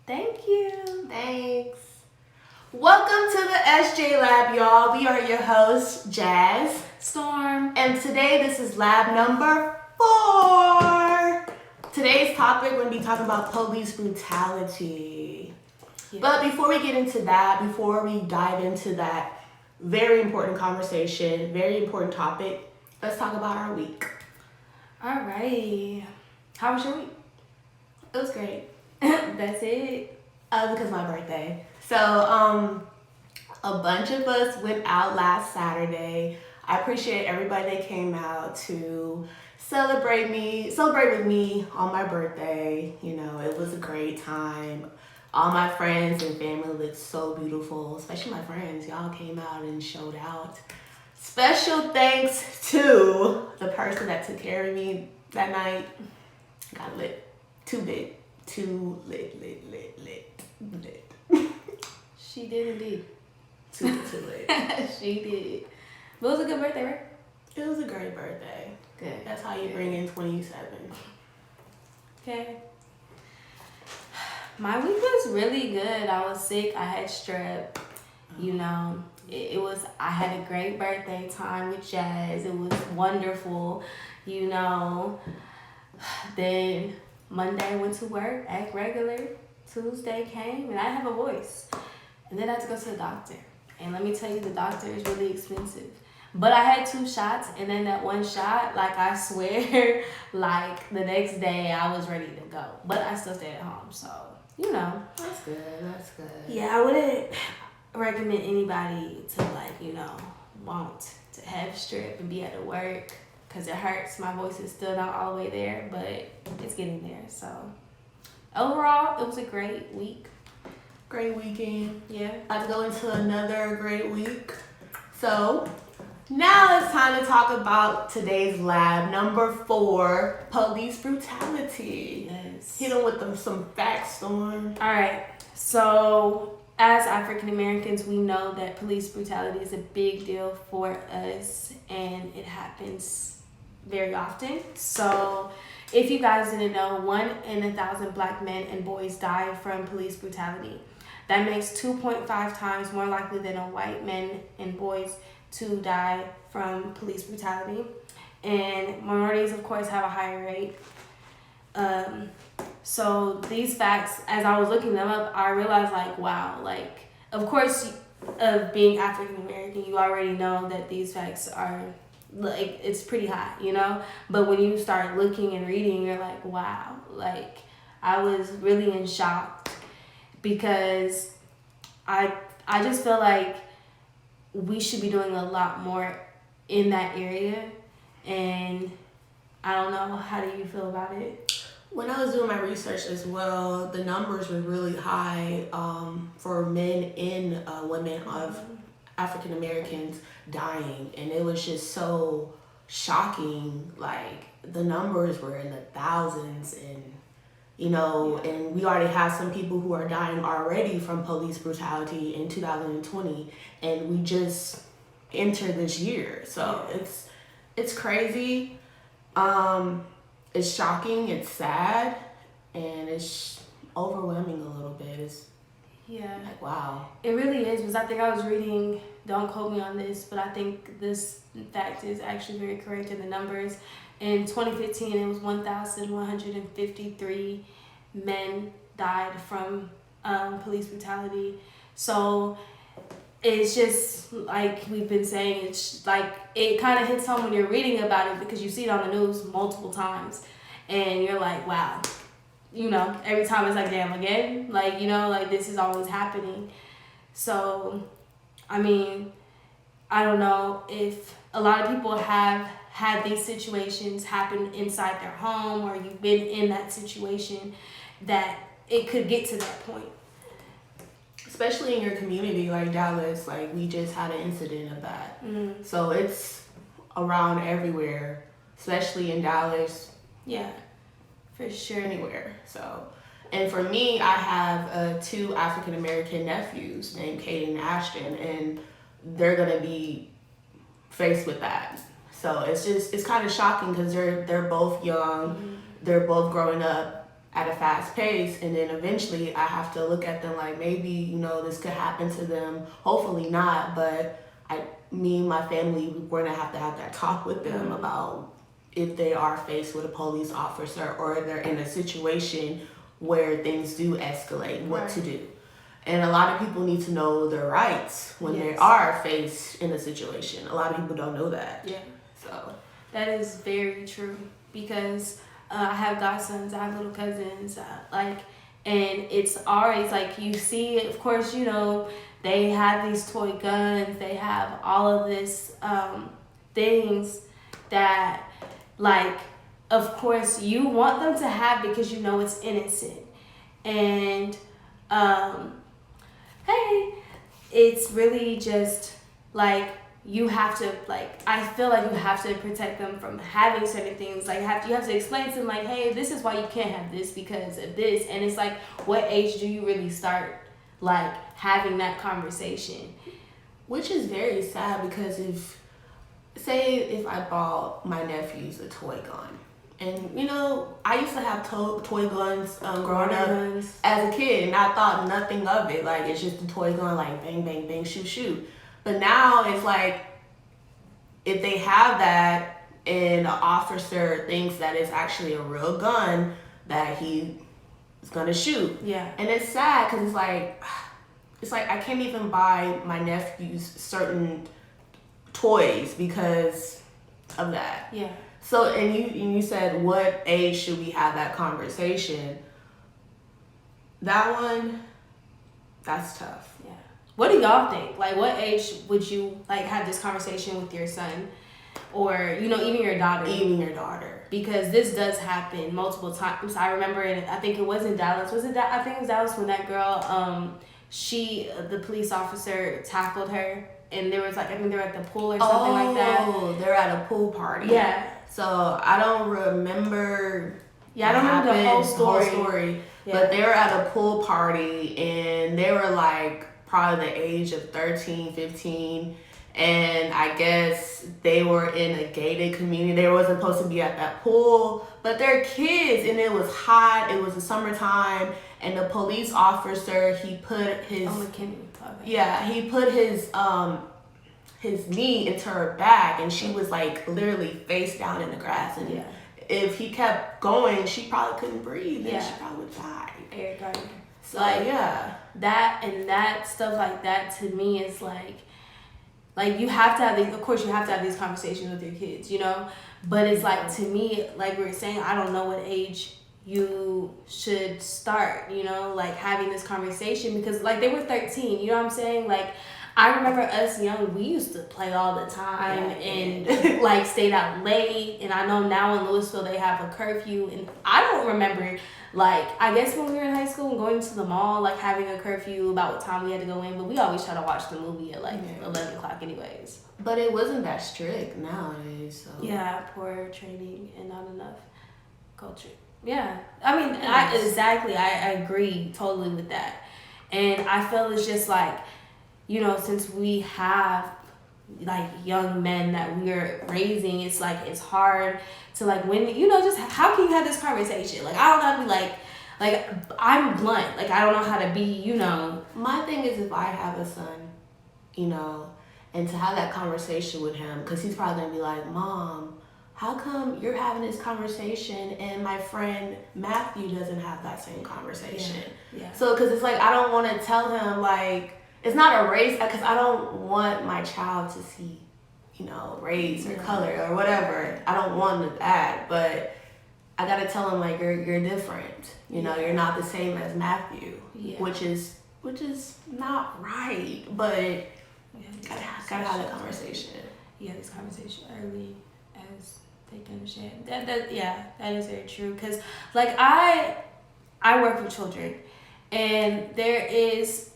Thank you. Thanks. Welcome to the SJ Lab, y'all. We are your hosts, Jazz, Storm. and today this is lab number 4. Today's topic, we're going to be talking about police brutality. Yes. But before we get into that, before we dive into that very important conversation, very important topic, let's talk about our week. All right. How was your week? It was great. That's it. Because my birthday. So, a bunch of us went out last Saturday. I appreciate everybody that came out to celebrate with me on my birthday. You know, it was a great time. All my friends and family looked so beautiful, especially my friends. Y'all came out and showed out. Special thanks to the person that took care of me that night. Got lit. Too lit. She did indeed. Too lit. She did. But it was a good birthday, right? It was a great birthday. Good. That's how you bring in 27. Okay. My week was really good. I was sick. I had strep. You know, I had a great birthday time with Jazz. It was wonderful. You know, then Monday I went to work, act regular. Tuesday came and I didn't have a voice. And then I had to go to the doctor. And let me tell you, the doctor is really expensive. But I had 2 shots, and then that one shot, like I swear, like the next day I was ready to go. But I still stayed at home, so, you know. That's good. Yeah, I wouldn't recommend anybody to, want to have strep and be at work, because it hurts. My voice is still not all the way there, but it's getting there. So overall, it was a great week. Great weekend. Yeah. About to go into another great week. So now it's time to talk about today's lab, number 4, police brutality. Yes. Hit them with some facts, Storm. All right. So as African Americans, we know that police brutality is a big deal for us, and it happens very often. So if you guys didn't know, 1 in 1,000 Black men and boys die from police brutality. That makes 2.5 times more likely than a white men and boys to die from police brutality. And minorities, of course, have a higher rate. So these facts, as I was looking them up, I realized, wow, of course, of being African American, you already know that these facts are, it's pretty high, you know? But when you start looking and reading, you're like, wow, I was really in shock, because I just feel like we should be doing a lot more in that area. And I don't know, how do you feel about it? When I was doing my research as well, the numbers were really high for men and women of African Americans dying, and it was just so shocking. The numbers were in the thousands, and and we already have some people who are dying already from police brutality in 2020, and we just entered this year. So it's crazy. It's shocking, it's sad, and it's overwhelming a little bit. It's wow. It really is, because I think I was reading, don't quote me on this, but I think this fact is actually very correct in the numbers. In 2015, it was 1,153 men died from police brutality. So it's just like we've been saying, it's it kind of hits home when you're reading about it, because you see it on the news multiple times and you're like, wow, every time it's damn, again, this is always happening. So I mean, I don't know if a lot of people have had these situations happen inside their home, or you've been in that situation, that it could get to that point. Especially in your community like Dallas, we just had an incident of that. Mm-hmm. So it's around everywhere, especially in Dallas. Yeah, for sure. Anywhere. So, and for me, I have 2 African American nephews named Kate and Ashton, and they're gonna be faced with that. So it's kind of shocking, because they're both young, they're both growing up at a fast pace, and then eventually I have to look at them like maybe, you know, this could happen to them. Hopefully not, but me and my family, we're gonna have to have that talk with them about if they are faced with a police officer or they're in a situation where things do escalate, what to do. And a lot of people need to know their rights when they are faced in a situation. A lot of people don't know that. Yeah. So that is very true, because I have godsons, I have little cousins, and it's always like you see, of course, you know, they have these toy guns, they have all of this things that, like, of course you want them to have because you know it's innocent. And hey, it's really just like you have to, like, I feel like you have to protect them from having certain things. Like, you have to explain to them, like, hey, this is why you can't have this because of this. And it's like, what age do you really start, like, having that conversation? Which is very sad, because if I bought my nephews a toy gun, and, you know, I used to have toy guns growing up as a kid, and I thought nothing of it. Like, it's just a toy gun, like, bang, bang, bang, shoot, shoot. But now it's like, if they have that and the officer thinks that it's actually a real gun, that he is gonna shoot. Yeah. And it's sad, because it's like I can't even buy my nephews certain toys because of that. Yeah. So, and you said, what age should we have that conversation? That one, that's tough. Yeah. What do y'all think? Like, what age would you, like, have this conversation with your son? Or, you know, even your daughter? Even your daughter. Because this does happen multiple times. I remember I think it was in Dallas. Was it that? I think it was Dallas when that girl, the police officer tackled her. And there was, like, I think they were at the pool or something like that. Oh, they're at a pool party. Yeah. So I don't remember. Yeah, I don't remember the whole story. Yeah. But they were at a pool party, and they were like probably the age of 13, 15. And I guess they were in a gated community. They wasn't supposed to be at that pool, but they're kids, and it was hot. It was the summertime, and the police officer, he put his he put his knee into her back, and she was like literally face down in the grass. And if he kept going, she probably couldn't breathe, and she probably would die. Eric Gardner. So that stuff like that to me is like you have to have these, of course you have to have these conversations with your kids, you know, but it's like, to me, like we were saying, I don't know what age you should start, you know, like having this conversation, because like they were 13, you know what I'm saying? Like, I remember us young, we used to play all the time and like stayed out late. And I know now in Louisville they have a curfew, and I don't remember, like, I guess when we were in high school and going to the mall, like having a curfew about what time we had to go in, but we always try to watch the movie at like 11 o'clock anyways. But it wasn't that strict nowadays, so. Yeah, poor training and not enough culture. Yeah, I mean, I agree totally with that. And I feel it's just like, you know, since we have like young men that we're raising, it's like, it's hard to like, when, you know, just how can you have this conversation? Like, I don't know how to be like I'm blunt. Like, I don't know how to be, you know. My thing is, if I have a son, you know, and to have that conversation with him, because he's probably going to be like, Mom, how come you're having this conversation and my friend Matthew doesn't have that same conversation? Yeah. So, because it's like, I don't want to tell him, like, it's not a race, because I don't want my child to see, you know, race or color or whatever. I don't want that, but I got to tell him, like, you're different. You know, you're not the same as Matthew, which is not right, but gotta have that conversation. Yeah, this conversation early as they can understand. That is very true. Because, like, I work with children, and there is,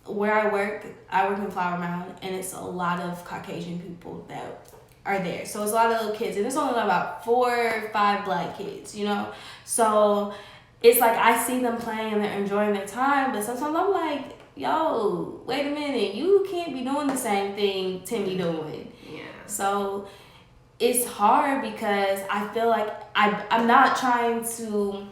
where I work in Flower Mound, and it's a lot of Caucasian people that are there. So it's a lot of little kids, and there's only about 4 or 5 black kids, you know? So it's like, I see them playing and they're enjoying their time, but sometimes I'm like, yo, wait a minute, you can't be doing the same thing Tim be doing. Yeah. So it's hard, because I feel like I'm not trying to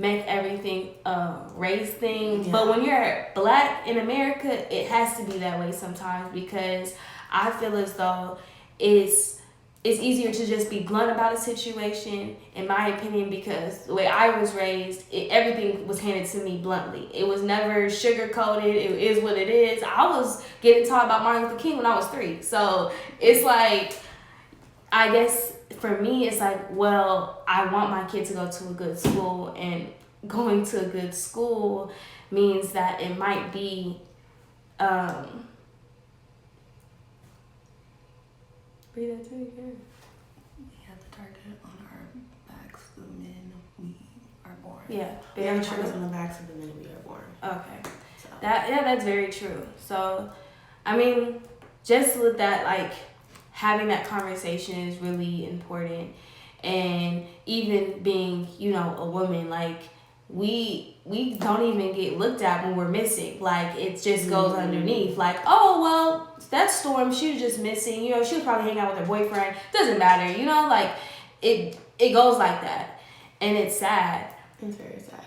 make everything a race thing. Yeah. But when you're black in America, it has to be that way sometimes, because I feel as though it's easier to just be blunt about a situation, in my opinion, because the way I was raised, everything was handed to me bluntly. It was never sugar-coated. It is what it is. I was getting taught about Martin Luther King when I was 3. So it's like, I guess for me, it's like, well, I want my kid to go to a good school, and going to a good school means that it might be, breathe that too, yeah. We have the target on our backs, the men we are born. Yeah, we have the target on the backs of the men we are born. Okay, so. That's very true. So, I mean, just with that, like, having that conversation is really important, and even being, you know, a woman, like, we don't even get looked at when we're missing. Like, it just goes underneath. Like, oh, well, that Storm, she was just missing. You know, she was probably hanging out with her boyfriend. Doesn't matter. You know, like, it goes like that. And it's sad. It's very sad.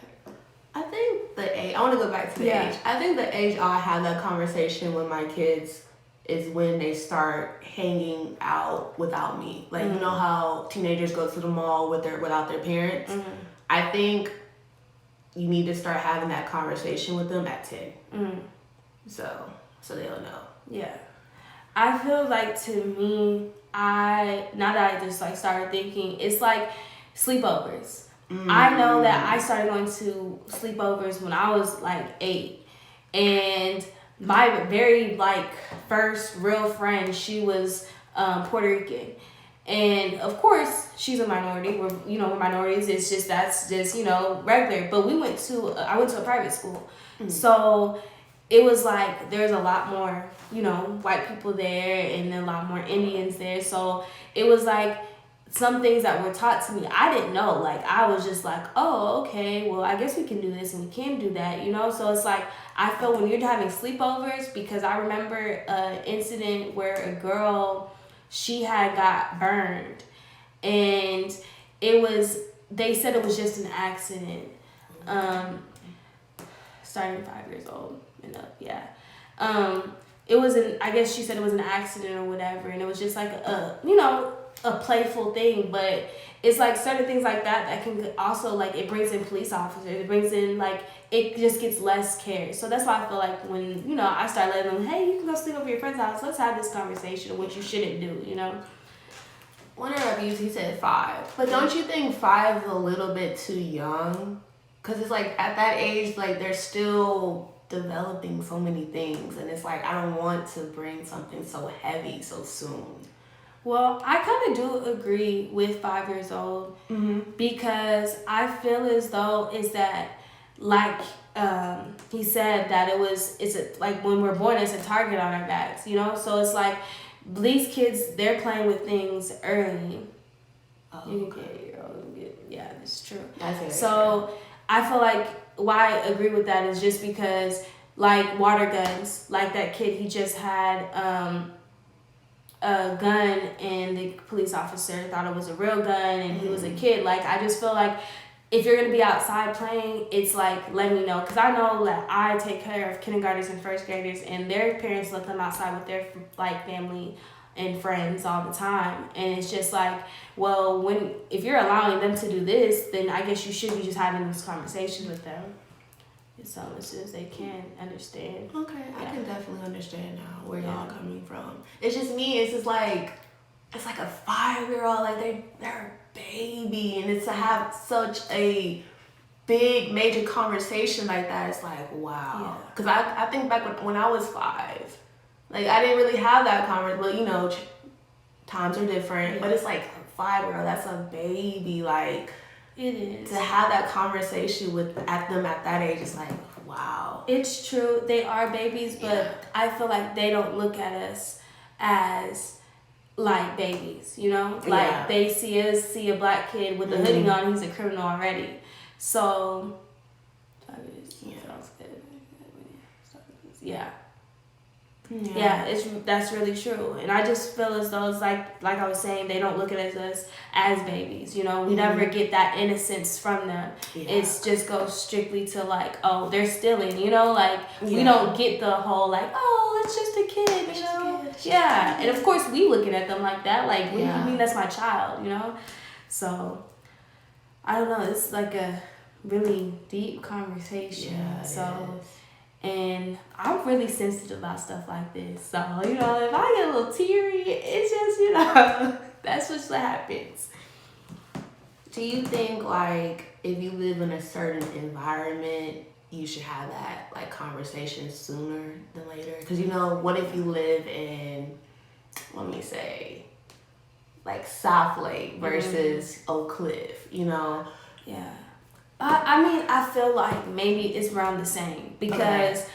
I think the age, I want to go back to the age. I think the age I have that conversation with my kids is when they start hanging out without me. Like, you know how teenagers go to the mall without their parents? I think you need to start having that conversation with them at 10. So they'll know. Yeah. I feel like, to me, now that I just like started thinking, it's like sleepovers. I know that I started going to sleepovers when I was like 8. And my very like first real friend, she was Puerto Rican. And of course, she's a minority. We're minorities. It's just, that's just, you know, regular. But I went to a private school. So it was like, there's a lot more, you know, white people there, and a lot more Indians there. So it was like some things that were taught to me, I didn't know. Like, I was just like, oh, okay, well, I guess we can do this and we can do that, you know? So it's like, I feel when you're having sleepovers, because I remember an incident where a girl, she had got burned, and they said it was just an accident, starting 5 years old and up, yeah. I guess she said it was an accident or whatever, and it was just like a playful thing, but it's like certain things like that can also, like, it brings in police officers, it brings in, like, it just gets less care. So that's why I feel like when, you know, I start letting them, hey, you can go sleep over your friend's house, let's have this conversation of what you shouldn't do, you know? One of our views, he said 5, but don't you think 5 is a little bit too young? Because it's like, at that age, like, they're still developing so many things, and it's like, I don't want to bring something so heavy so soon. Well, I kind of do agree with 5 years old, because I feel as though like he said that like when we're born, it's a target on our backs, you know? So it's like these kids, they're playing with things early. Oh, you can get your own, yeah, that's true. So true. I feel like why I agree with that is just because, like, water guns, like that kid, he just had a gun, and the police officer thought it was a real gun, and he was a kid. Like, I just feel like if you're going to be outside playing, it's like, let me know. Because I know that I take care of kindergartners and first graders, and their parents let them outside with their, like, family and friends all the time. And it's just like, well, if you're allowing them to do this, then I guess you should be just having this conversation with them. So as soon as they can understand. Okay, yeah. I can definitely understand now where y'all coming from. It's just me, it's like a 5-year-old, like they're a baby, and it's to have such a big major conversation like that, it's like, wow. Because I think back when I was 5, like, I didn't really have that conversation. Well, you know, times are different, but it's like a 5-year-old, that's a baby, like. It is. To have that conversation at that age, it's like, wow. It's true. They are babies, but I feel like they don't look at us as, like, babies, you know? Like, they see a black kid with a hoodie on, he's a criminal already. So, sounds good. Yeah. Yeah, that's really true, and I just feel as though it's like I was saying, they don't look at us as babies. You know, we never get that innocence from them. Yeah. It's just goes strictly to like, oh, they're stealing. You know, like we don't get the whole like, oh, it's just a kid. You know, yeah, and of course we looking at them like that. Like, what do you mean that's my child? You know, so I don't know. It's like a really deep conversation. Yeah, so. And I'm really sensitive about stuff like this. So, you know, if I get a little teary, it's just, you know, that's just what happens. Do you think, like, if you live in a certain environment, you should have that, like, conversation sooner than later? Because, you know, what if you live in, let me say, like, South Lake versus Oak Cliff, you know? Yeah. I mean, I feel like maybe it's around the same because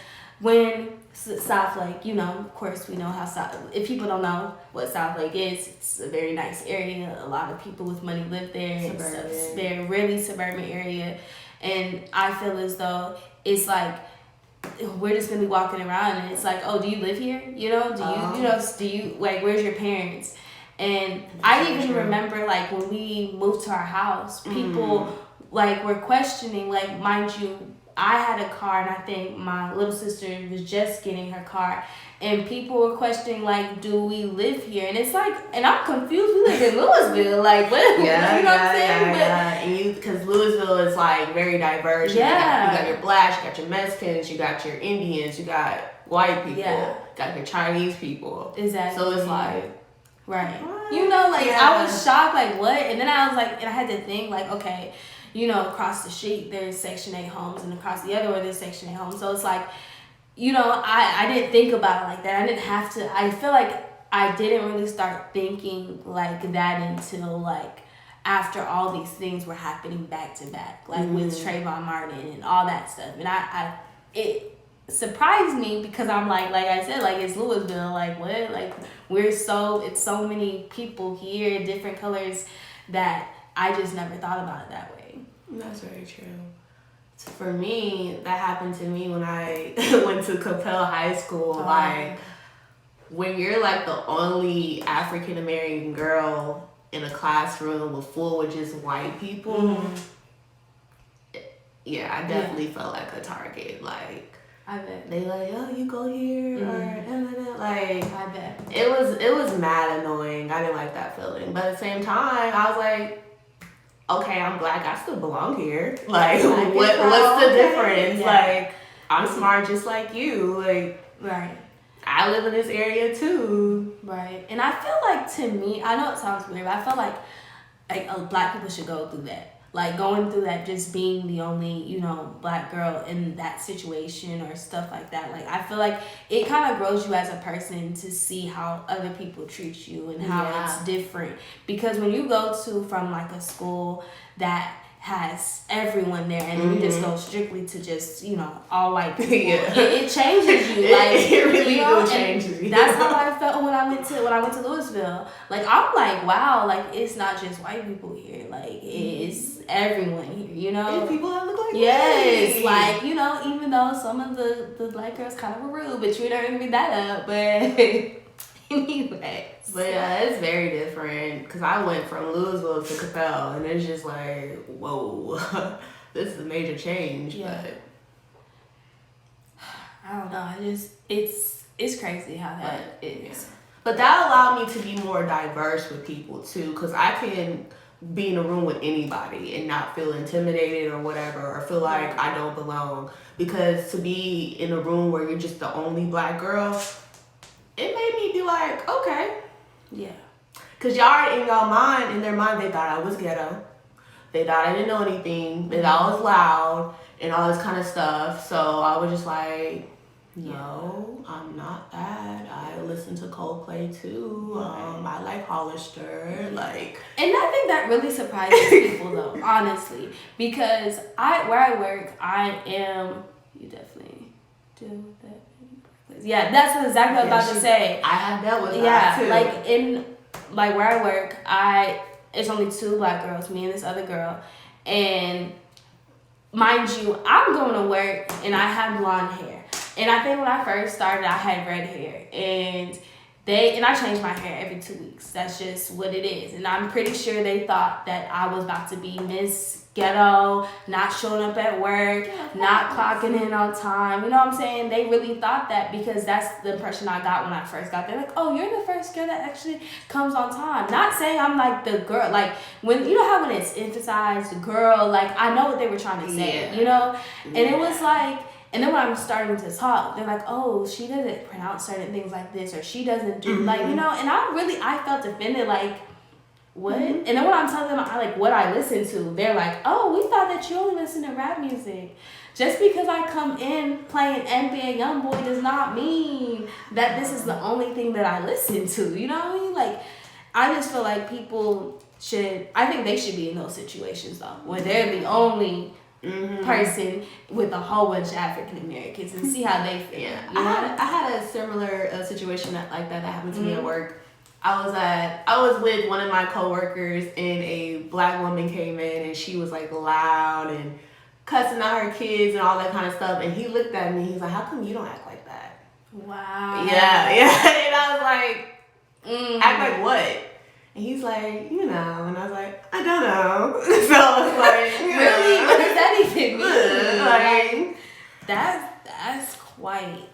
when South Lake, you know, of course we know how if people don't know what South Lake is, it's a very nice area. A lot of people with money live there. It's a really suburban area. And I feel as though it's like, we're just gonna be walking around and it's like, oh, do you live here? You know, do you like, where's your parents? And I even remember like when we moved to our house, people like were questioning, like, mind you, I had a car and I think my little sister was just getting her car, and people were questioning like, do we live here? And it's like, and I'm confused, we live in Louisville, like what? Yeah, you know what I'm saying? And because Louisville is like very diverse. Yeah, you got your blacks, you got your Mexicans, you got your Indians, you got white people, you got your Chinese people. Exactly. So it's like, right. What? You know, like I was shocked, like what? And then I was like, and I had to think like, okay, you know, across the street there's Section 8 homes, and across the other way there's Section 8 homes. So it's like, you know, I didn't think about it like that. I didn't have to. I feel like I didn't really start thinking like that until like after all these things were happening back to back, like with Trayvon Martin and all that stuff. And it surprised me because I'm like I said, like it's Louisville, like what? Like it's so many people here, different colors, that I just never thought about it that way. That's very true. For me, that happened to me when I went to Capel High School. Like, when you're like the only African American girl in a classroom full with just white people, yeah, I definitely felt like a target. Like, I bet they like, oh, you go here or like. I bet it was mad annoying. I didn't like that feeling, but at the same time, I was like, okay, I'm black, I still belong here. Like, what's the difference? Yeah. Like, I'm smart just like you. Like, right. I live in this area too. Right. And I feel like, to me, I know it sounds weird, but I feel like black people should go through that. Like, going through that, just being the only, you know, black girl in that situation or stuff like that. Like, I feel like it kind of grows you as a person to see how other people treat you and how it's different. Because when you go from like a school that has everyone there and then you just go strictly to just, you know, all white people, it changes you. Like, it really changes you. That's how I felt when I went to Louisville. Like, I'm like, wow, like it's not just white people here, like it's everyone here, you know. And people that look like me. Like, you know, even though some of the black girls kind of were rude, but you don't even beat that up. But anyway. But yeah, it's very different because I went from Louisville to Capel, and it's just like, whoa, this is a major change. Yeah. But I don't know. It's crazy how that is. Yeah. But that allowed me to be more diverse with people too, because I can be in a room with anybody and not feel intimidated or whatever, or feel like I don't belong. Because to be in a room where you're just the only black girl, it made me be like, okay. Yeah. Because y'all in their mind, they thought I was ghetto. They thought I didn't know anything. They thought I was loud and all this kind of stuff. So I was just like, no, I'm not that. I listen to Coldplay too. I like Hollister. Like, and I think that really surprises people though, honestly. Because where I work, you definitely do that. Yeah, that's exactly what I was about to say. I have dealt with that too. Yeah, like where I work, it's only 2 black girls, me and this other girl, and mind you, I'm going to work and I have blonde hair, And I think when I first started, I had red hair, and I change my hair every 2 weeks. That's just what it is. And I'm pretty sure they thought that I was about to be Miss Ghetto, not showing up at work, not clocking in on time. You know what I'm saying? They really thought that, because that's the impression I got when I first got there. Like, oh, you're the first girl that actually comes on time. Not saying I'm like the girl. Like, when you know how when it's emphasized, the girl, like, I know what they were trying to say, you know? And it was like, and then when I'm starting to talk, they're like, oh, she doesn't pronounce certain things like this, or she doesn't do, like, you know, and I felt offended, like, what? And then when I'm telling them what I listen to, they're like, oh, we thought that you only listen to rap music. Just because I come in playing NBA Youngboy does not mean that this is the only thing that I listen to, you know what I mean? Like, I just feel like people I think they should be in those situations, though, where they're the only person with a whole bunch of African Americans, and see how they feel. Yeah, you know? I had a similar situation that happened to me at work. I was with one of my coworkers, and a black woman came in, and she was like loud and cussing out her kids and all that kind of stuff. And he looked at me. He's like, "How come you don't act like that?" Wow. Yeah. And I was like, "Act like what?" And he's like, you know, and I was like, I don't know. So I was like, really? What does that even mean? Like, that's quite.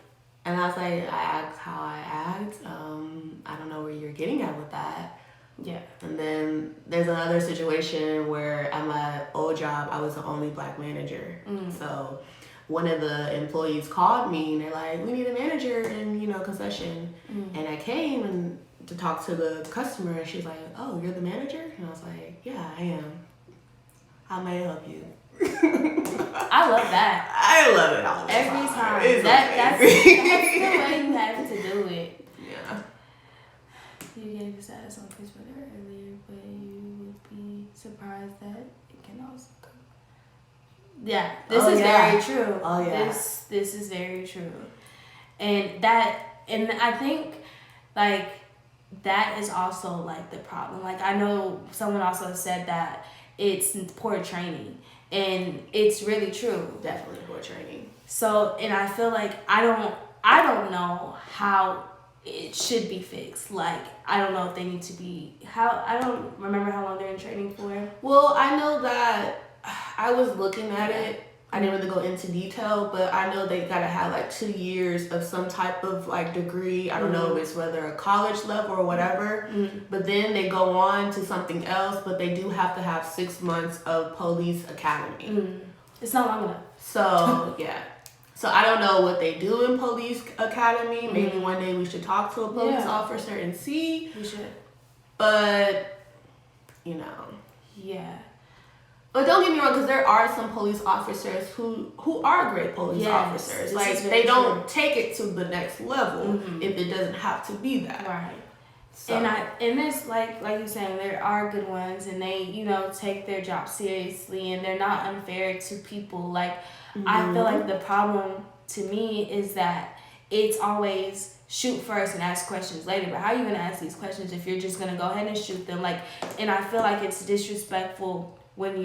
And I was like, I act how I act. I don't know where you're getting at with that. Yeah. And then there's another situation where at my old job, I was the only black manager. So one of the employees called me, and they're like, we need a manager in, concession. And I came and to talk to the customer, and she's like, oh, you're the manager? And I was like, yeah, I am. How may I help you? I love that. I love it all the every time. That's the way you have to do it. Yeah. You gave us that on Facebook earlier, but you would be surprised that it can also come. Yeah, this is very true. Oh yeah. This is very true. And I think that is also like the problem. Like, I know someone also said that it's poor training, and it's really true. Definitely poor training. So, and I feel like I don't know how it should be fixed. Like, I don't know if they need to be I don't remember how long they're in training for. Well, I know that I was looking at it. I didn't really go into detail, but I know they gotta have 2 years of some type of degree. I don't know if it's whether a college level or whatever, but then they go on to something else, but they do have to have 6 months of police academy. It's not long enough. So, yeah. So I don't know what they do in police academy. Maybe one day we should talk to a police officer and see. We should. But, Yeah. But don't get me wrong, because there are some police officers who are great police officers. They don't take it to the next level if it doesn't have to be that. Right. So. And there's like you're saying, there are good ones, and they take their job seriously, and they're not unfair to people. I feel like the problem to me is that it's always shoot first and ask questions later. But how are you gonna ask these questions if you're just gonna go ahead and shoot them? And I feel like it's disrespectful when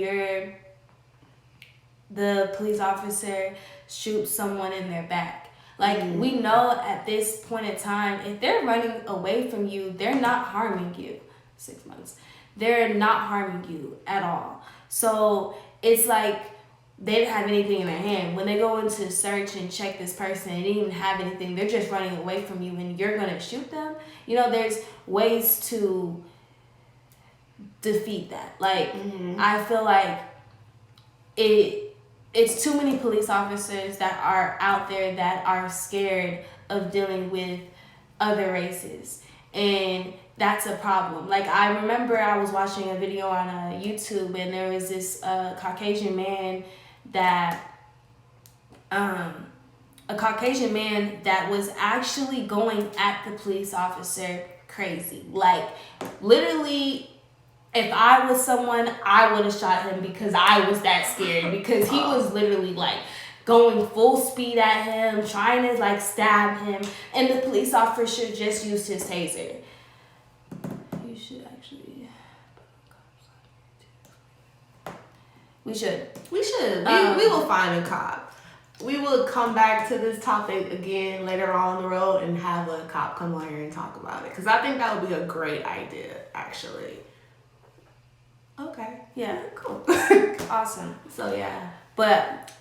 the police officer shoots someone in their back. We know at this point in time, if they're running away from you, they're not harming you. 6 months. They're not harming you at all. So it's like they didn't have anything in their hand. When they go into search and check this person, they didn't even have anything. They're just running away from you, and you're going to shoot them. There's ways to defeat that. I feel like it's too many police officers that are out there that are scared of dealing with other races, and that's a problem. I remember I was watching a video on YouTube, and there was this Caucasian man that was actually going at the police officer crazy. Literally, if I was someone, I would have shot him because I was that scared. Because he was literally going full speed at him, trying to stab him, and the police officer just used his taser. You should actually. We should. We will find a cop. we will come back to this topic again later on the road and have a cop come on here and talk about it. Because I think that would be a great idea, actually. Okay. Yeah. Cool. Awesome. So, yeah. But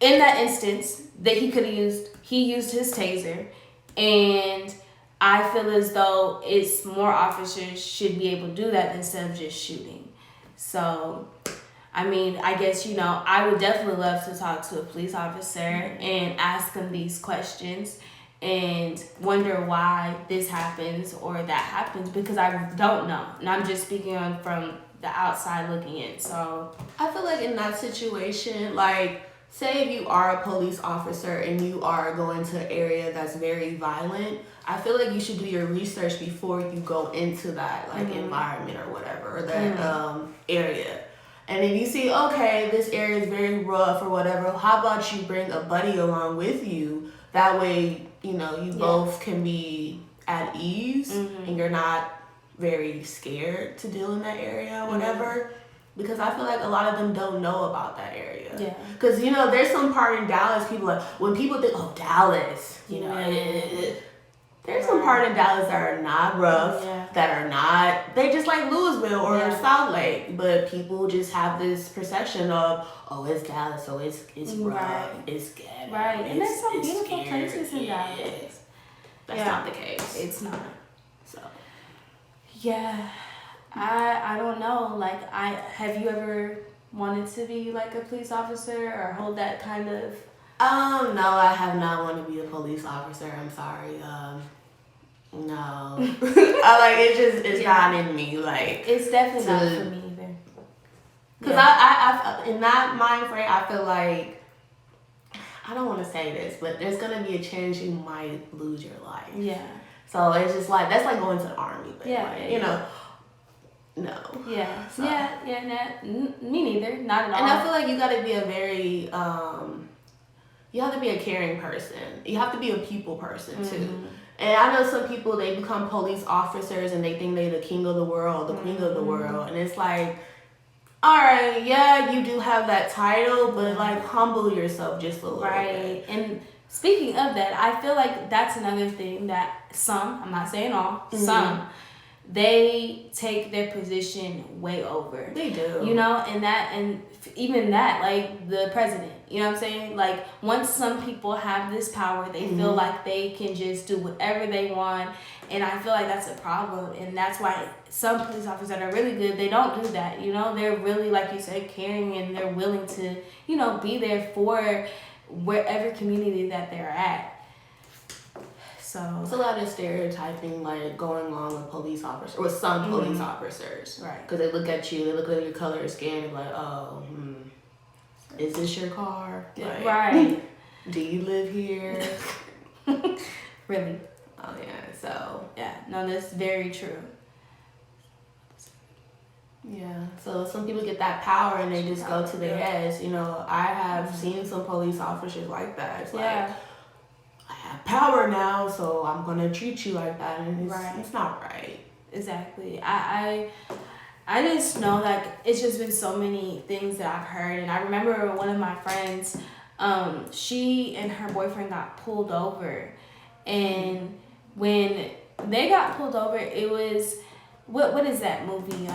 in that instance that he used his taser, and I feel as though it's more officers should be able to do that instead of just shooting. So, I mean, I guess, I would definitely love to talk to a police officer and ask them these questions and wonder why this happens or that happens, because I don't know. And I'm just speaking on from the outside looking in. So I feel like in that situation, like, say if you are a police officer and you are going to an area that's very violent, I feel like you should do your research before you go into that environment or whatever, or that area. And if you see, okay, this area is very rough or whatever, how about you bring a buddy along with you? That way, you both can be at ease and you're not very scared to deal in that area or whatever. Because I feel like a lot of them don't know about that area. Yeah. Because, there's some part in Dallas, when people think, oh, Dallas, there's some part in Dallas that are not rough, that are not, they just like Louisville or South Lake. But people just have this perception of, oh, it's Dallas, so it's rough, it's ghetto. Right, and there's some beautiful scary. places in Dallas. That's not the case. It's not. So. Yeah. I don't know. Like, have you ever wanted to be like a police officer or hold that kind of? No, I have not wanted to be a police officer. I'm sorry. No. It's not in me. Like, it's definitely not for me either. Because I in that mind frame, I feel like, I don't want to say this, but there's gonna be a chance you might lose your life. Yeah. So it's just like, that's like going to the army. But no. Yeah. So. Yeah. Me neither. Not at all. And I feel like you got to be a very, you have to be a caring person. You have to be a people person too. And I know some people, they become police officers and they think they're the king of the world, the queen of the world. And it's like, all right, yeah, you do have that title, but like humble yourself just a little bit. Right. And speaking of that, I feel like that's another thing that some, I'm not saying all, some, they take their position way over. They do. And even that, like the president, you know what I'm saying? Like, once some people have this power, they feel like they can just do whatever they want. And I feel like that's a problem. And that's why some police officers that are really good, they don't do that. They're really, like you said, caring, and they're willing to, be there for wherever community that they're at. So it's a lot of stereotyping, like, going on with police officers, or some police officers. Right. Because they look at you, they look at your color of skin, and like, oh, is this your car? Like, right. Do you live here? Really? Oh, yeah, so. Yeah, no, that's very true. Yeah, so some people get that power and they just go to their heads. I have seen some police officers like that. It's like, I have power now, so I'm going to treat you like that. And it's not right. Exactly. I just know, like, it's just been so many things that I've heard. And I remember one of my friends, she and her boyfriend got pulled over. And when they got pulled over, it was, what is that movie?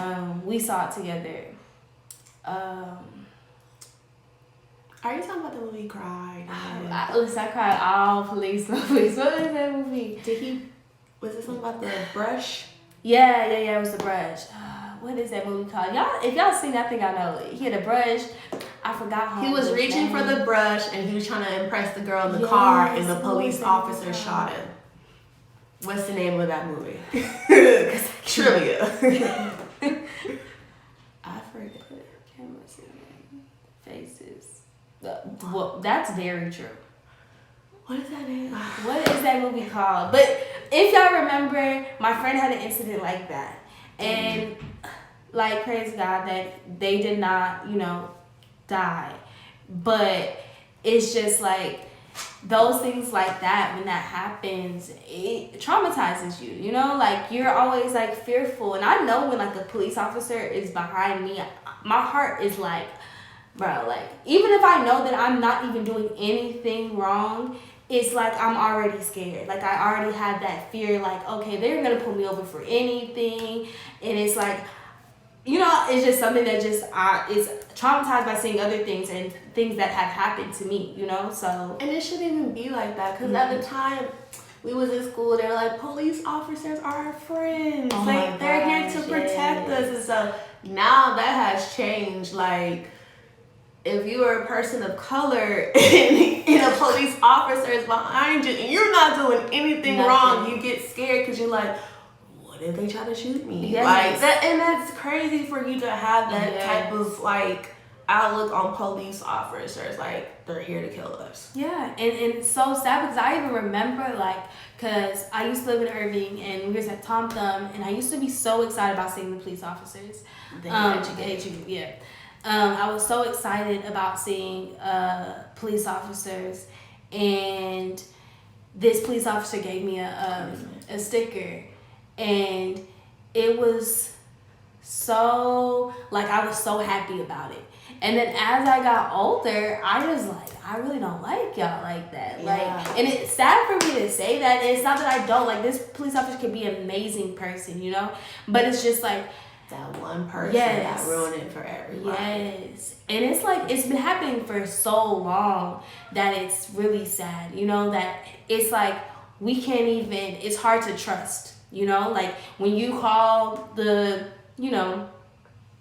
We saw it together. Are you talking about the movie Cried? Listen, I cried all police movies. What is that movie? Was it something about the brush? Yeah, it was the brush. What is that movie called? If y'all seen that, I think I know it. He had a brush. I forgot how he was reaching for the brush and he was trying to impress the girl in the car, and the police officer shot him. What's the name of that movie? Trivia. I forget. Faces. Well, that's very true. What is that name? What is that movie called? But if y'all remember, my friend had an incident like that. And, like, praise God that they did not, die. But it's just like, those things like that, when that happens, it traumatizes you, like, you're always like fearful. And I know when, like, a police officer is behind me, my heart is like, bro, like, even if I know that I'm not even doing anything wrong, it's like I'm already scared. Like, I already have that fear, like, okay, they're gonna pull me over for anything. And it's like, you know, it's just something that just is traumatized by seeing other things and things that have happened to me, you know? So. And it shouldn't even be like that, because at the time we was in school, they were like, police officers are our friends. Oh like, they're here to protect us. And so now that has changed. Like, if you are a person of color and a police officer is behind you and you're not doing anything wrong, you get scared because you're like, what if they try to shoot me? Yes. Like that, and that's crazy for you to have that type of like outlook on police officers. Like, they're here to kill us. Yeah, and it's so sad because I even remember, like, because I used to live in Irving and we was at Tom Thumb, and I used to be so excited about seeing the police officers. I was so excited about seeing police officers, and this police officer gave me a sticker, and it was so, like, I was so happy about it. And then as I got older, I was like, I really don't like y'all like that. Yeah. Like, and it's sad for me to say that. And it's not that I don't. Like, this police officer can be an amazing person, you know? But it's just like, that one person that ruined it for everybody. Yes. And it's like, it's been happening for so long that it's really sad, you know? That it's like, we can't even, it's hard to trust, you know? Like, when you call the, you know,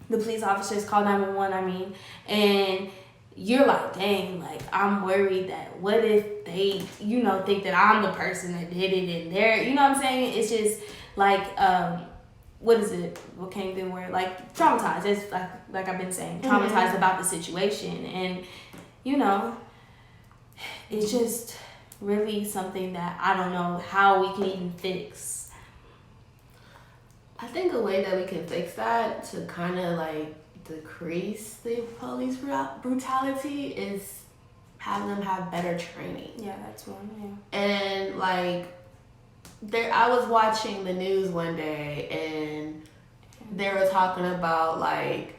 the police officers call 911, I mean, and you're like, dang, like, I'm worried that what if they, you know, think that I'm the person that did it and they're, you know what I'm saying? It's just like, what is it? What came the word? Like, traumatized. It's like I've been saying, traumatized about the situation. And, you know, it's just really something that I don't know how we can even fix. I think a way that we can fix that to kind of like decrease the police brutality is have them have better training. Yeah, that's one, yeah. And like, I was watching the news one day and they were talking about, like,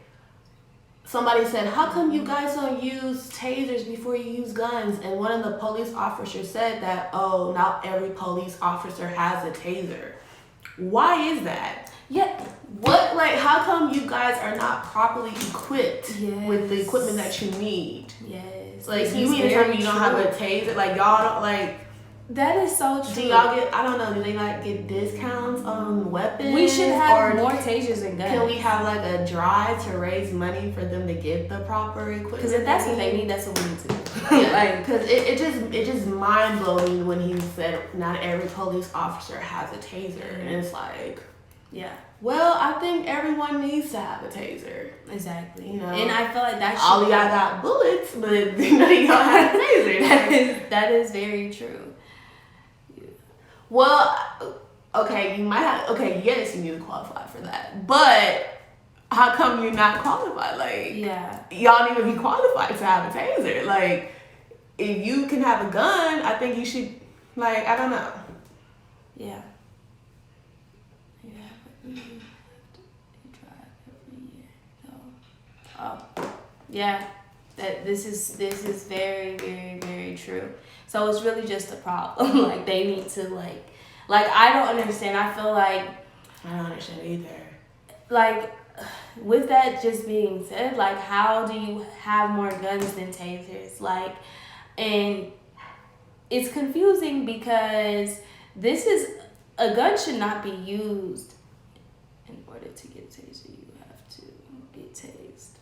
somebody said, how come you guys don't use tasers before you use guns? And one of the police officers said that, oh, not every police officer has a taser. Why is that? Yeah. What, like, how come you guys are not properly equipped with the equipment that you need? Yes. Like, you mean to tell me you don't have a taser? Like, y'all don't, like... That is so true. Do y'all get, I don't know, do they, like, get discounts on weapons? We should have more tasers and guns. Can we have, like, a drive to raise money for them to get the proper equipment? Because if that's what they need, that's what we need to do. Yeah, like, because it just mind-blowing when he said not every police officer has a taser. And it's like... Yeah. Well, I think everyone needs to have a taser. Exactly. You know? And I feel like that's all y'all got bullets, but none of y'all have tasers. that is very true. Yeah. Well, okay, you might have. Okay, yes, you need to qualify for that, but how come you're not qualified? Like, y'all need to be qualified to have a taser. Like, if you can have a gun, I think you should. Like, I don't know. Yeah. Yeah, that this is very, very, very true. So it's really just a problem. Like, they need to like I don't understand. I feel like I don't understand either. Like, with that just being said, like, how do you have more guns than tasers? Like, and it's confusing because a gun should not be used in order to get a taser. You have to get tased.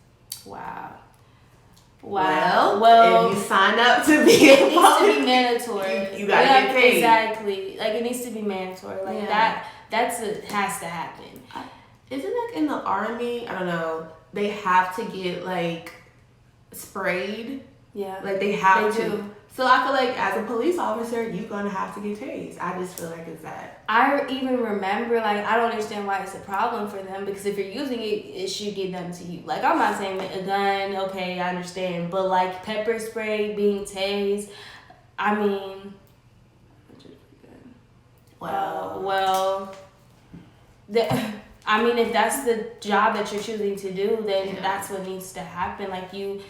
Wow. Well, if you sign up to be a it needs to be mandatory. You gotta get paid. Exactly. Like, it needs to be mandatory. Like, has to happen. Isn't that in the army? I don't know. They have to get, like, sprayed. Yeah. Like, they have to. Do. So I feel like as a police officer, you're gonna have to get tased. I just feel like it's that. I even remember, like, I don't understand why it's a problem for them, because if you're using it, it should get done to you. Like, I'm not saying a gun, okay, I understand, but like pepper spray, being tased, I mean, I mean, if that's the job that you're choosing to do, then that's what needs to happen. Like, you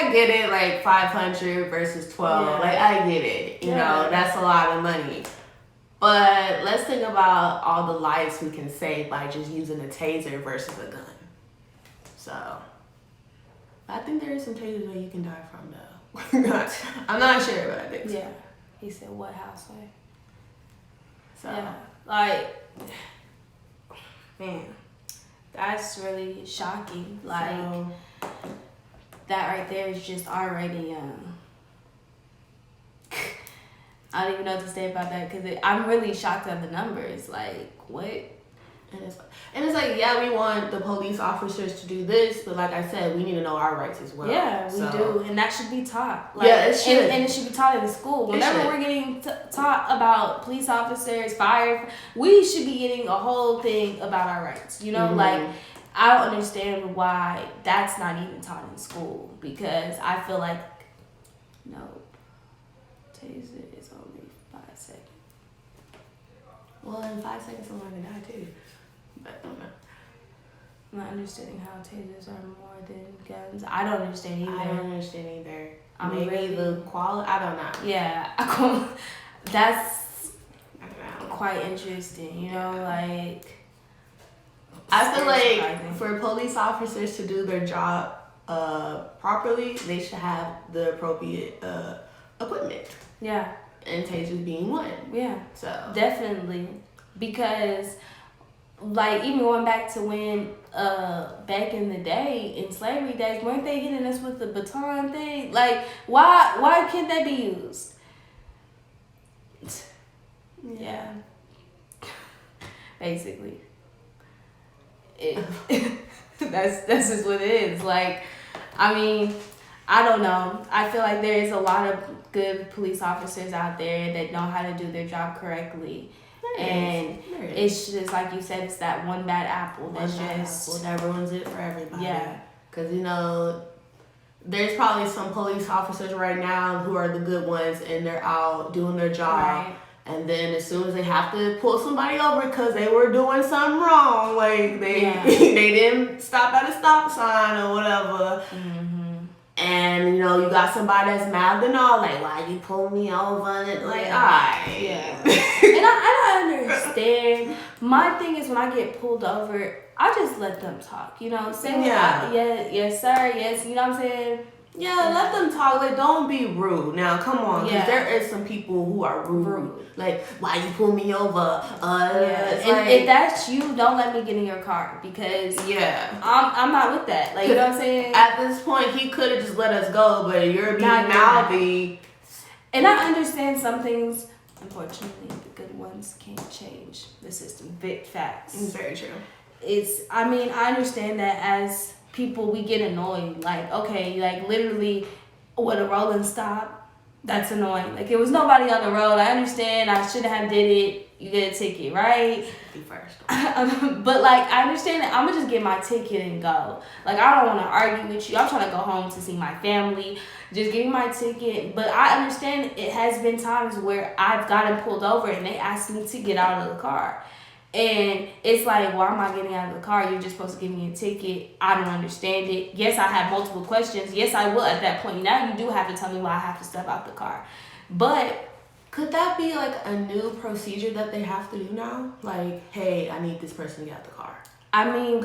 I get it, like 500 versus 12. Yeah. Like, I get it. You Yeah. know, that's a lot of money. But let's think about all the lives we can save by just using a taser versus a gun. So, I think there is some tasers that you can die from, though. I'm not sure, but I think so. Yeah. He said, what houseway? So, Yeah. Like, man, that's really shocking. Like, so, that right there is just already, I don't even know what to say about that because I'm really shocked at the numbers. Like, what? And it's like, yeah, we want the police officers to do this, but like I said, we need to know our rights as well. Yeah, we do, and that should be taught. Like, yeah, it should. And it should be taught in school. Whenever we're getting taught about police officers, fire, we should be getting a whole thing about our rights. You know, like, I don't understand why that's not even taught in school because I feel like, no, taser is only 5 seconds. Well, in 5 seconds, someone can die too. But I don't know. I'm not understanding how tasers are more than guns. I don't understand either. I don't understand either. Maybe really, the quality, I don't know. Yeah, that's I don't know. quite interesting, you know, like. I feel like for police officers to do their job properly, they should have the appropriate equipment. Yeah. And tasers being one. Yeah. So. Definitely. Because, like, even going back to when, back in the day, in slavery days, weren't they hitting us with the baton thing? Like, why can't that be used? Yeah. Basically. That's just what it is. Like, I mean, I don't know. I feel like there is a lot of good police officers out there that know how to do their job correctly. And it's just like you said, it's that one bad apple that ruins it for everybody. Yeah. Because, you know, there's probably some police officers right now who are the good ones and they're out doing their job. Right. And then as soon as they have to pull somebody over because they were doing something wrong, like they they didn't stop at a stop sign or whatever. And, you know, you got somebody that's mad and all, like, why you pull me over? And like, alright. Yeah. And I don't understand. My thing is when I get pulled over, I just let them talk, you know? Say yes, sir, yes, you know what I'm saying? Yeah, let them talk. Like, don't be rude. Now, come on, because there is some people who are rude. Like, why you pull me over? And if that's you, don't let me get in your car because I'm not with that. Like, you know what I'm saying? At this point, he could have just let us go, but you're being mouthy. And I understand some things. Unfortunately, the good ones can't change the system. Big facts. It's very true. I mean, I understand that as people, we get annoyed. Like, okay, like literally, with a rolling stop, that's annoying. Like, it was nobody on the road. I understand. I shouldn't have did it. You get a ticket, right? Be first. But like, I understand that I'm gonna just get my ticket and go. Like, I don't want to argue with you. I'm trying to go home to see my family. Just give me my ticket. But I understand it has been times where I've gotten pulled over and they asked me to get out of the car. And it's like, why am I getting out of the car? You're just supposed to give me a ticket. I don't understand it. Yes, I have multiple questions. Yes, I will at that point. Now you do have to tell me why I have to step out the car. But could that be like a new procedure that they have to do now? Like, hey, I need this person to get out the car. I mean,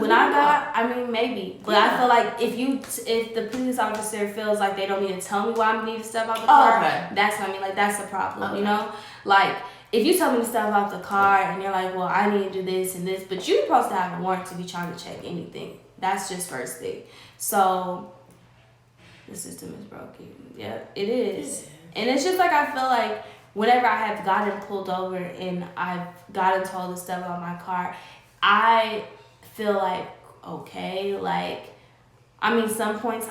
maybe. But I feel like if the police officer feels like they don't need to tell me why I need to step out the car, that's what I mean. Like, that's the problem, you know? Like, if you tell me to step out the car and you're like, well, I need to do this and this, but you're supposed to have a warrant to be trying to check anything. That's just first thing. So, the system is broken. Yeah, it is. And it's just like, I feel like whenever I have gotten pulled over and I've gotten told to step out my car, I feel like, okay, like, I mean, some points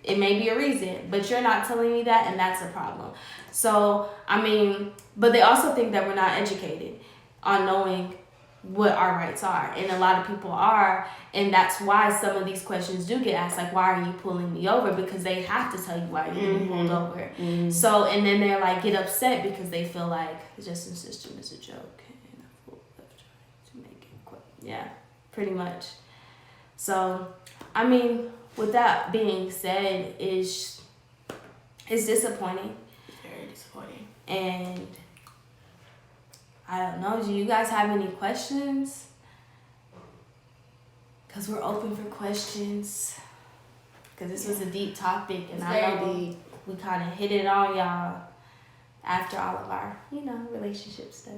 it may be a reason, but you're not telling me that, and that's a problem. So, I mean, but they also think that we're not educated on knowing what our rights are, and a lot of people are, and that's why some of these questions do get asked, like, why are you pulling me over? Because they have to tell you why you're getting pulled over. So, and then they're like, get upset because they feel like the justice system is a joke, and a fool of trying to make it quit. Yeah, pretty much. So, I mean, with that being said, it's disappointing. Very disappointing. And I don't know, do you guys have any questions? Because we're open for questions. Because this was a deep topic, and I know we kind of hit it on y'all after all of our, relationship stuff.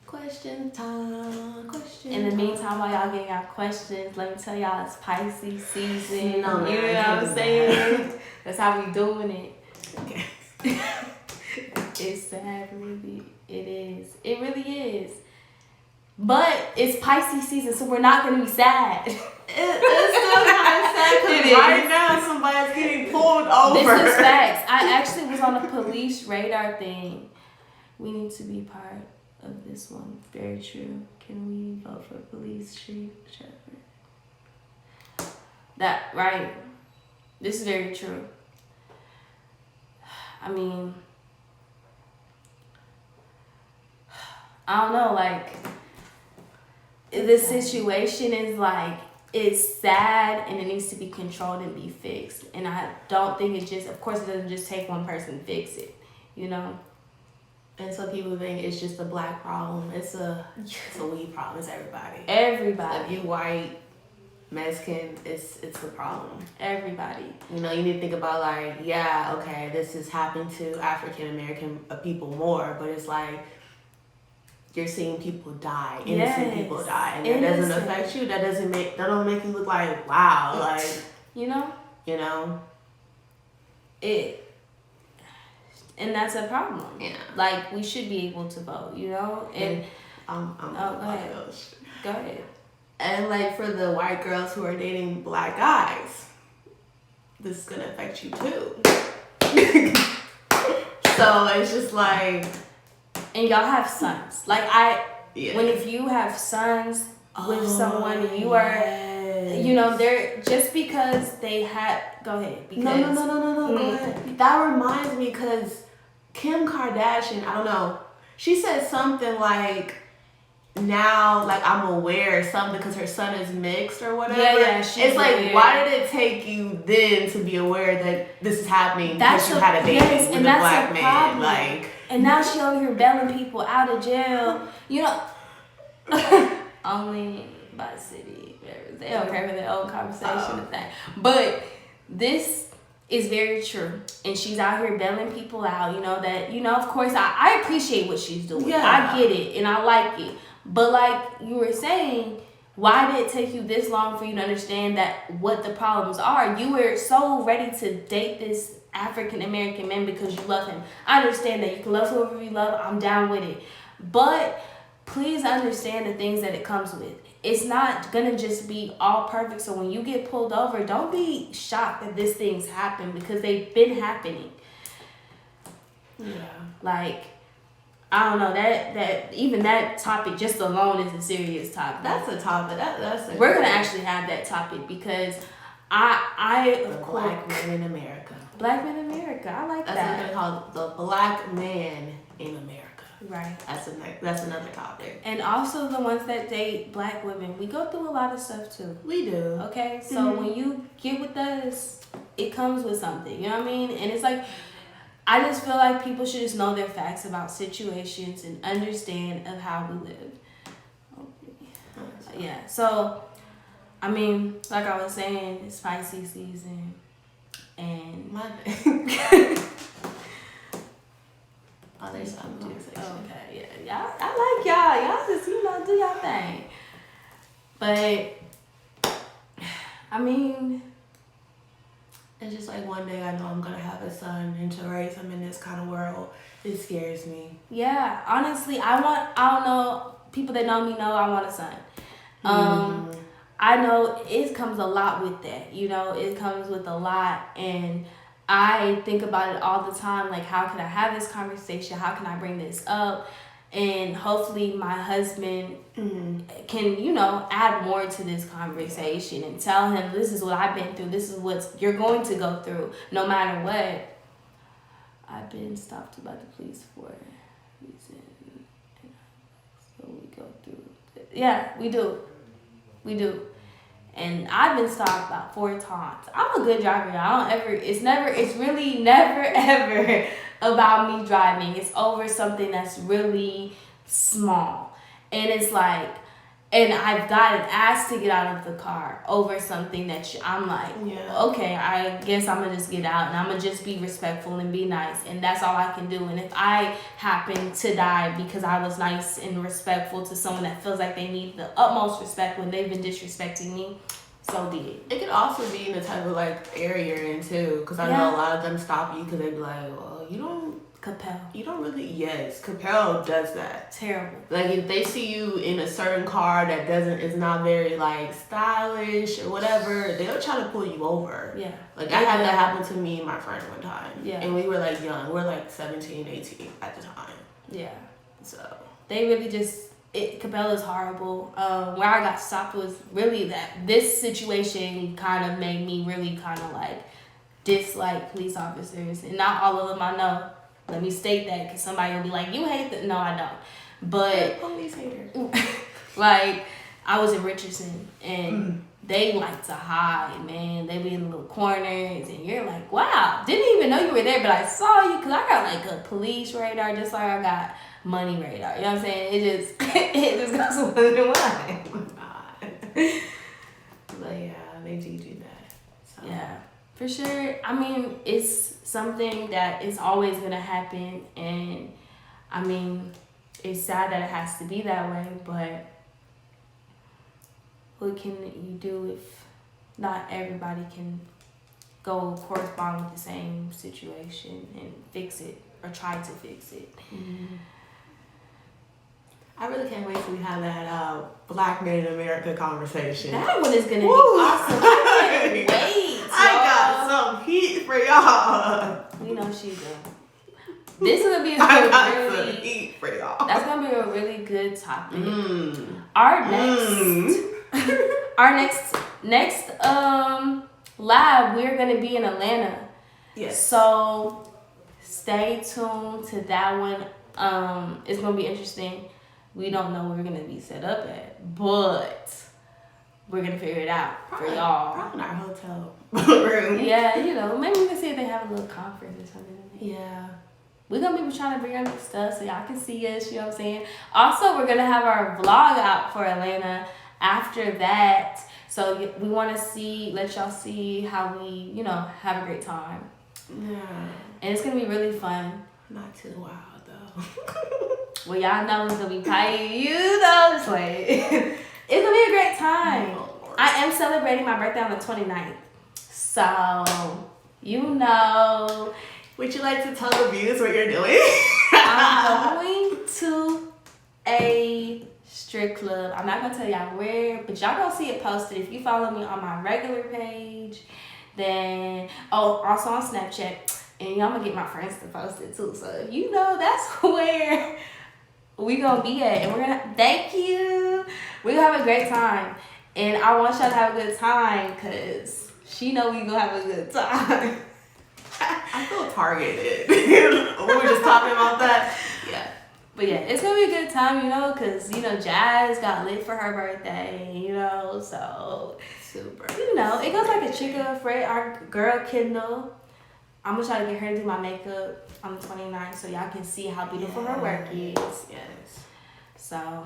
Question time. In the meantime, while y'all getting our questions, let me tell y'all it's Pisces season. No, you know what I'm saying? That's how we doing it. Okay. It's sad, really. It is. It really is. But it's Pisces season, so we're not gonna be sad. It's still kind of sad because right now somebody's getting pulled over. This is facts. I actually was on a police radar thing. We need to be part of this one. Very true. Can we vote for police chief? That right. This is very true. I mean, I don't know, like, the situation is like, it's sad and it needs to be controlled and be fixed. And I don't think it's just, of course it doesn't just take one person to fix it, And so people think it's just a black problem. It's a we problem. It's everybody. Everybody. If you white, Mexican, it's the problem. Everybody. You need to think about like, yeah, okay, this has happened to African American people more, but it's like you're seeing people die, innocent people die, and that doesn't affect you. That don't make you look like wow, like it. And that's a problem. Yeah. Like, we should be able to vote, And go ahead. And like for the white girls who are dating black guys, this is gonna affect you too. So it's just like, and y'all have sons. Like if you have sons with someone, and you are, they're just because they had. Go ahead. Because, no. Go ahead. That reminds me because Kim Kardashian, I don't know, she said something like, now like I'm aware or something because her son is mixed or whatever. Yeah, it's like aware. Why did it take you then to be aware that this is happening because you had a baby with a black man? Problem. Like, and now she over here bailing people out of jail. Only by the city. They don't care for their own conversation and that. But this is very true, and she's out here bailing people out. Of course I appreciate what she's doing. Yeah. I get it and I like it. But like you were saying, why did it take you this long for you to understand what the problems are? You were so ready to date this African American man because you love him. I understand that you can love whoever you love. I'm down with it. But please understand the things that it comes with. It's not gonna just be all perfect. So when you get pulled over, don't be shocked that these things happen because they've been happening. Yeah. Like, I don't know, that even that topic just alone is a serious topic. That's a topic. We're gonna actually have that topic because I of course, Black men in America. Black men in America. I like that. That's what they call the black man in America. Right. That's another topic. And also the ones that date black women, we go through a lot of stuff too. We do. Okay, so when you get with us, it comes with something. You know what I mean? And it's like, I just feel like people should just know their facts about situations and understand of how we live. Yeah. So, I mean, like I was saying, it's spicy season, and oh, there's something. Okay, yeah, y'all. I like y'all. Y'all just do y'all thing. But I mean, it's just like one day I know I'm gonna have a son, and to raise him in this kind of world, it scares me. Yeah, honestly, I don't know. People that know me know I want a son. I know it comes a lot with that. It comes with a lot, and I think about it all the time. Like, how can I have this conversation? How can I bring this up? And hopefully my husband can, add more to this conversation and tell him, this is what I've been through. This is what you're going to go through no matter what. I've been stopped by the police for a reason. So we go through. Yeah, we do. And I've been stopped about 4 times. I'm a good driver. It's really never, ever about me driving. It's over something that's really small. And it's like, and I've gotten asked to get out of the car over something that I'm like, okay, I guess I'm going to just get out and I'm going to just be respectful and be nice. And that's all I can do. And if I happen to die because I was nice and respectful to someone that feels like they need the utmost respect when they've been disrespecting me, so be it. It could also be in the type of like area you're in too. Because I know a lot of them stop you because they be like, well, you don't really, Capel does that. Terrible. Like if they see you in a certain car that is not very like stylish or whatever, they'll try to pull you over. Yeah. Like I had that happen to me and my friend one time. Yeah. And we were like young. We were like 17, 18 at the time. Yeah. So. They really Capel is horrible. Where I got stopped was really that this situation kind of made me really kind of like dislike police officers. And not all of them I know. Let me state that because somebody will be like, you hate that. No, I don't. But police hater. Like I was in Richardson and they like to hide, man. They be in little corners and you're like, wow, didn't even know you were there, but I saw you because I got like a police radar just like I got money radar. You know what I'm saying? It just goes one to one. But yeah, they do that. So. Yeah, for sure. I mean, it's something that is always gonna happen, and I mean, it's sad that it has to be that way. But what can you do if not everybody can go correspond with the same situation and fix it or try to fix it? Mm-hmm. I really can't wait till we have that Black Men in America conversation. That one is gonna be awesome. I can't wait. I got some heat for y'all. You know she do. This is gonna be some heat for y'all. That's gonna be a really good topic. Our next lab, we're gonna be in Atlanta. Yes. So stay tuned to that one. It's gonna be interesting. We don't know where we're gonna be set up at, but we're gonna figure it out for y'all. Probably in our hotel room. Yeah, you know, maybe we can see if they have a little conference or something. Yeah. We're gonna be trying to bring up stuff so y'all can see us, you know what I'm saying? Also, we're gonna have our vlog out for Atlanta after that. So we wanna let y'all see how we, you know, have a great time. Yeah. And it's gonna be really fun. Not too wild though. Well, y'all know it's gonna be party, you know, just like it's gonna be a great time. Oh, I am celebrating my birthday on the 29th. So, you know. Would you like to tell the viewers what you're doing? I'm going to a strip club. I'm not gonna tell y'all where, but y'all gonna see it posted. If you follow me on my regular page, then also on Snapchat, and y'all gonna get my friends to post it too. So you know that's where we gonna be at, and we're gonna thank you. We gonna have a great time, and I want y'all to have a good time because she know we gonna have a good time. I feel targeted. We were just talking about that. Yeah. But yeah, it's gonna be a good time, you know, because, you know, Jazz got lit for her birthday, you know, so. Super. You know, it goes like a chicken freight. Our girl, Kendall, I'm gonna try to get her to do my makeup on the 29th so y'all can see how beautiful her work is. Yes. So.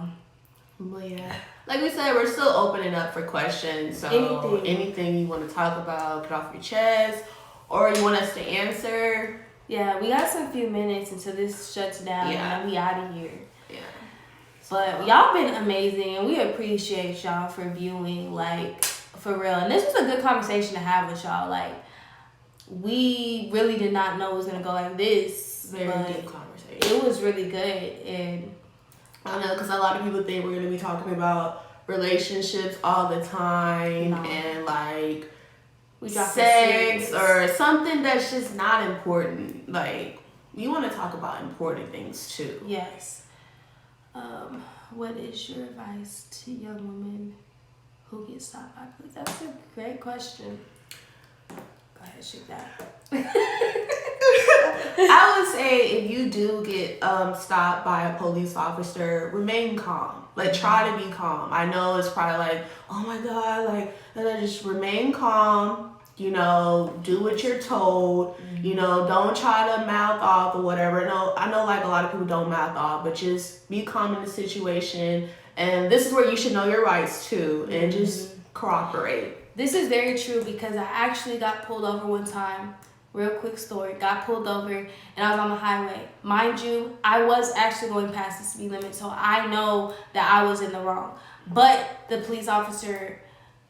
But yeah. Like we said, we're still opening up for questions. So anything you want to talk about, get off your chest, or you want us to answer. Yeah, we got some few minutes until this shuts down and then we out of here. Yeah. But y'all been amazing and we appreciate y'all for viewing, like, for real. And this was a good conversation to have with y'all. Like, we really did not know it was going to go like this. Very good conversation. It was really good. And I know, because a lot of people think we're going to be talking about relationships all the time and, like, sex or something that's just not important. Like, we want to talk about important things too. Yes. What is your advice to young women who get stopped by police? That's a great question. Go ahead, shoot that. I would say if you do get stopped by a police officer, remain calm. Like, try to be calm. I know it's probably like, oh my God, like, just remain calm. You know, do what you're told. You know, don't try to mouth off or whatever. No, I know like a lot of people don't mouth off, but just be calm in the situation. And this is where you should know your rights too, and just cooperate. This is very true because I actually got pulled over one time. Real quick story. Got pulled over and I was on the highway. Mind you, I was actually going past the speed limit, so I know that I was in the wrong. But the police officer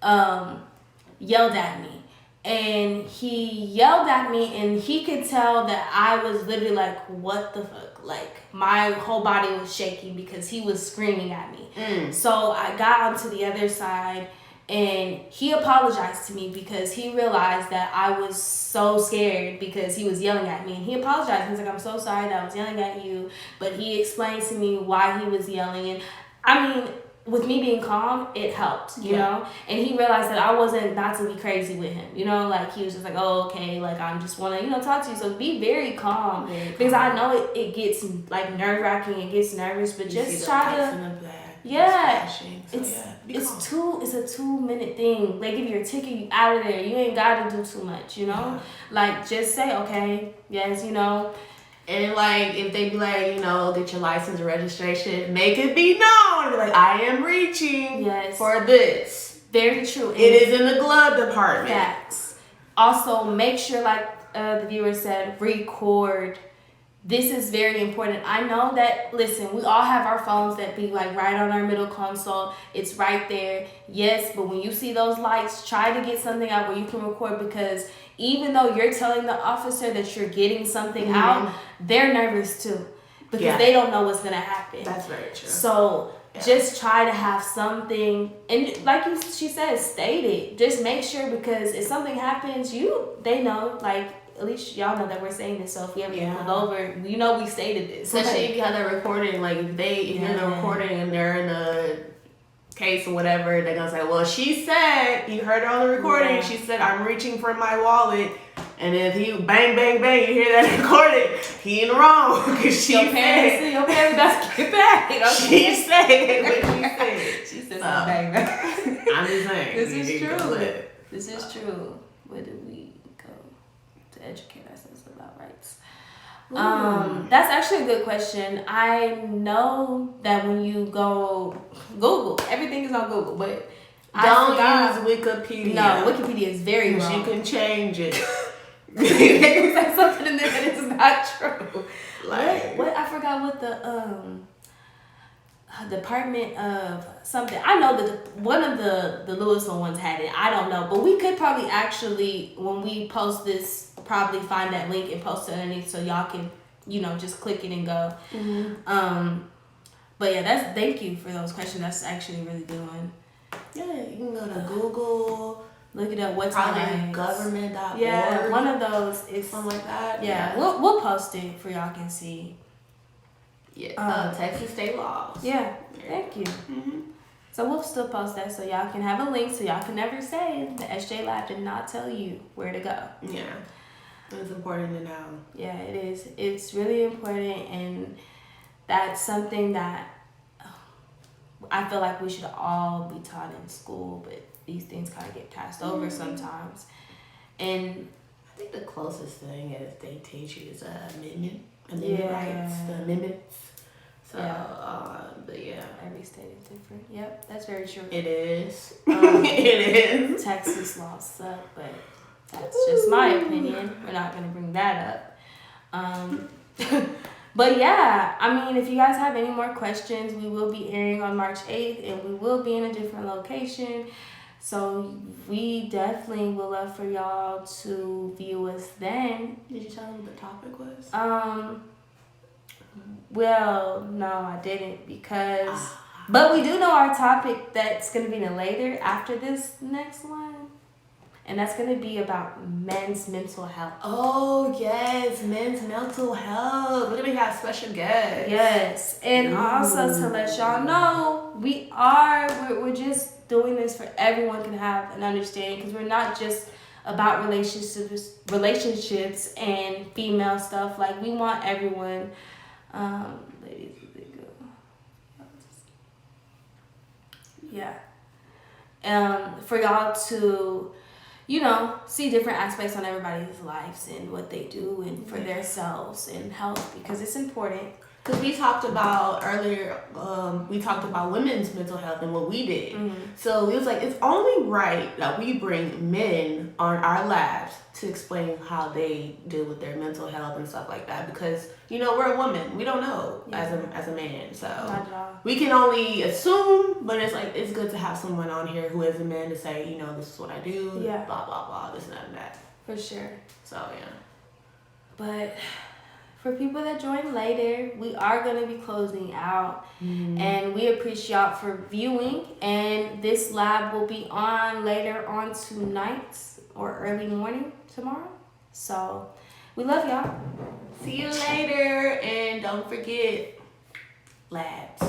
yelled at me. And he yelled at me and he could tell that I was literally like, what the fuck? Like, my whole body was shaking because he was screaming at me. So I got onto the other side and he apologized to me because he realized that I was so scared because he was yelling at me. And he apologized. He was like, I'm so sorry that I was yelling at you. But he explained to me why he was yelling. And I mean, with me being calm, it helped, you know? And he realized that I wasn't not to be crazy with him, you know? Like, he was just like, oh, okay, like, I just want to, you know, talk to you. So be very calm. Because I know it gets, like, nerve-wracking, it gets nervous, but just try to... Yeah, it's a 2-minute thing. They give you a ticket, you out of there. You ain't got to do too much, you know? Like, just say, okay, yes, you know. And, like, if they be like, you know, get your license or registration, make it be known. Be like, I am reaching for this. Very true. It is in the glove department. Facts. Also, make sure, like the viewer said, record. This is very important. I know that, listen, we all have our phones that be, like, right on our middle console. It's right there. Yes, but when you see those lights, try to get something out where you can record because even though you're telling the officer that you're getting something out, they're nervous too because they don't know what's going to happen. That's very true. So just try to have something, and like she said, state it. Just make sure because if something happens, they know, like, at least y'all know that we're saying this, so if we ever get pulled over, you know we stated this. Especially if you have that recording, like if you're in the recording and they're in the case or whatever, they're gonna say, well, she said, you heard her on the recording, she said, I'm reaching for my wallet. And if he bang, bang, bang, you hear that recording, he in the wrong. Because your parents about to get back. She said what she said. She said bang, bang. I'm just saying. This is true. This is true. Where do we go to educate ourselves about rights? That's actually a good question. I know that when you go Google, everything is on Google, but don't use Wikipedia. No, Wikipedia is very wrong. You can change it. They can say something in there that is not true. Like what? I forgot what the Department of something. I know that one of the Louisville ones had it. I don't know, but we could probably actually, when we post this, probably find that link and post it underneath so y'all can, you know, just click it and go. But yeah, thank you for those questions. That's actually a really good one. Yeah, you can go to Google. Look it up. What's probably government.org. Yeah, one of those is something like that. Yeah, we'll post it for y'all can see. Yeah, Texas state laws. Yeah, thank you. So we'll still post that so y'all can have a link so y'all can never say the SJ Lab did not tell you where to go. Yeah, it's important to know. Yeah, it is. It's really important, and that's something that I feel like we should all be taught in school, but these things kind of get passed over sometimes. And I think the closest thing is they teach you is amendment rights, the amendments. So, but yeah. Every state is different. Yep, that's very true. It is. It is. Texas laws suck, but that's just my opinion. We're not going to bring that up. But yeah, I mean, if you guys have any more questions, we will be airing on March 8th, and we will be in a different location. So we definitely would love for y'all to view us then. Did you tell them what the topic was? Well, no, I didn't because... But we do know our topic that's going to be later after this next one. And that's going to be about men's mental health. Oh, yes. Men's mental health. We're going to have special guests. Yes. And also to let y'all know, we're just doing this for everyone can have an understanding. Because we're not just about relationships and female stuff. Like, we want everyone... ladies, where they go? Yeah. For y'all to, you know, see different aspects on everybody's lives and what they do and for themselves and health, because it's important. Because we talked about earlier, we talked about women's mental health and what we did. So it was like, it's only right that we bring men on our labs to explain how they deal with their mental health and stuff like that. Because, you know, we're a woman. We don't know as a man. So we can only assume, but it's like, it's good to have someone on here who is a man to say, you know, this is what I do, blah, blah, blah, this and that and that. For sure. So, yeah. But for people that join later, we are going to be closing out. And we appreciate y'all for viewing. And this live will be on later on tonight or early morning tomorrow. So we love y'all. See you later. And don't forget, labs.